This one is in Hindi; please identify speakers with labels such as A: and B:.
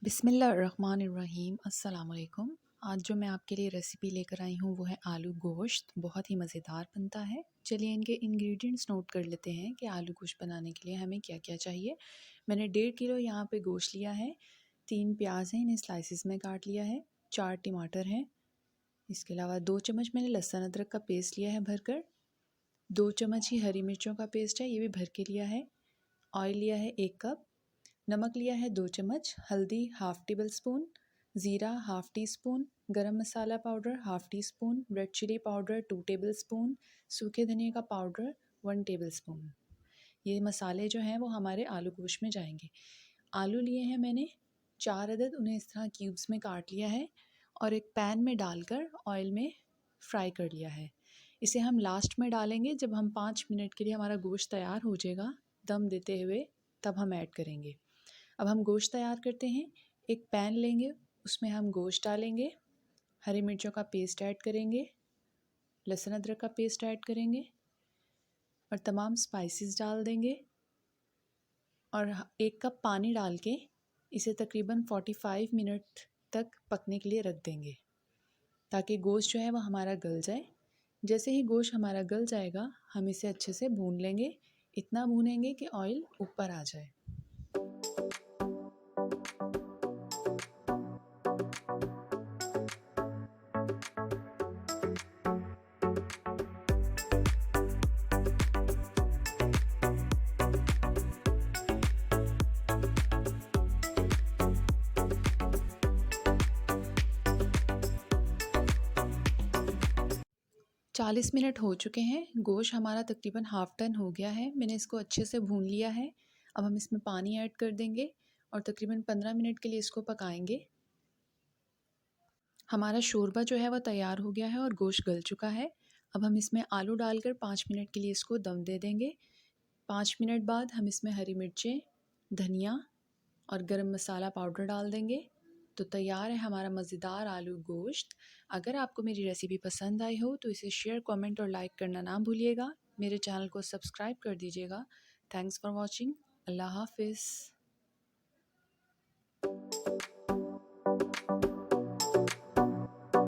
A: बिस्मिल्लाहिर्रहमानिर्रहीम अस्सलाम वालेकुम। आज जो मैं आपके लिए रेसिपी लेकर आई हूँ वो है आलू गोश्त। बहुत ही मज़ेदार बनता है। चलिए इनके इंग्रेडिएंट्स नोट कर लेते हैं कि आलू गोश्त बनाने के लिए हमें क्या क्या चाहिए। मैंने 1.5 किलो यहाँ पे गोश्त लिया है, 3 प्याज हैं, इन्हें स्लाइसिस में काट लिया है, 4 टमाटर हैं, इसके अलावा 2 चम्मच मैंने लहसुन अदरक का पेस्ट लिया है भरकर, 2 चम्मच ही हरी मिर्चों का पेस्ट है, ये भी भर के लिया है, ऑयल लिया है 1 कप, नमक लिया है 2 चम्मच, हल्दी हाफ़ टेबल स्पून, ज़ीरा half teaspoon, garam masala powder half teaspoon, red chilli powder 2 tablespoon, सूखे धनिया का पाउडर 1 टेबल स्पून। ये मसाले जो हैं वो हमारे आलू गोश्त में जाएंगे। आलू लिए हैं मैंने 4 अदद, उन्हें इस तरह क्यूब्स में काट लिया है और एक पैन में डालकर ऑयल में फ्राई कर लिया है। इसे हम लास्ट में डालेंगे जब हम 5 मिनट के लिए हमारा गोश्त तैयार हो जाएगा दम देते हुए, तब हम ऐड करेंगे। अब हम गोश्त तैयार करते हैं। एक पैन लेंगे, उसमें हम गोश्त डालेंगे, हरी मिर्चों का पेस्ट ऐड करेंगे, लहसुन अदरक का पेस्ट ऐड करेंगे और तमाम स्पाइसेस डाल देंगे और 1 कप पानी डाल के इसे तकरीबन 45 मिनट तक पकने के लिए रख देंगे ताकि गोश्त जो है वो हमारा गल जाए। जैसे ही गोश्त हमारा गल जाएगा हम इसे अच्छे से भून लेंगे, इतना भूनेंगे कि ऑयल ऊपर आ जाए। 40 मिनट हो चुके हैं, गोश्त हमारा तकरीबन हाफ़ टन हो गया है। मैंने इसको अच्छे से भून लिया है। अब हम इसमें पानी ऐड कर देंगे और तकरीबन 15 मिनट के लिए इसको पकाएंगे। हमारा शोरबा जो है वह तैयार हो गया है और गोश्त गल चुका है। अब हम इसमें आलू डालकर 5 मिनट के लिए इसको दम दे देंगे। 5 मिनट बाद हम इसमें हरी मिर्चें, धनिया और गरम मसाला पाउडर डाल देंगे। तो तैयार है हमारा मज़ेदार आलू गोश्त। अगर आपको मेरी रेसिपी पसंद आई हो तो इसे शेयर, कमेंट और लाइक करना ना भूलिएगा। मेरे चैनल को सब्सक्राइब कर दीजिएगा। Thanks for watching. अल्लाह हाफ़िज़।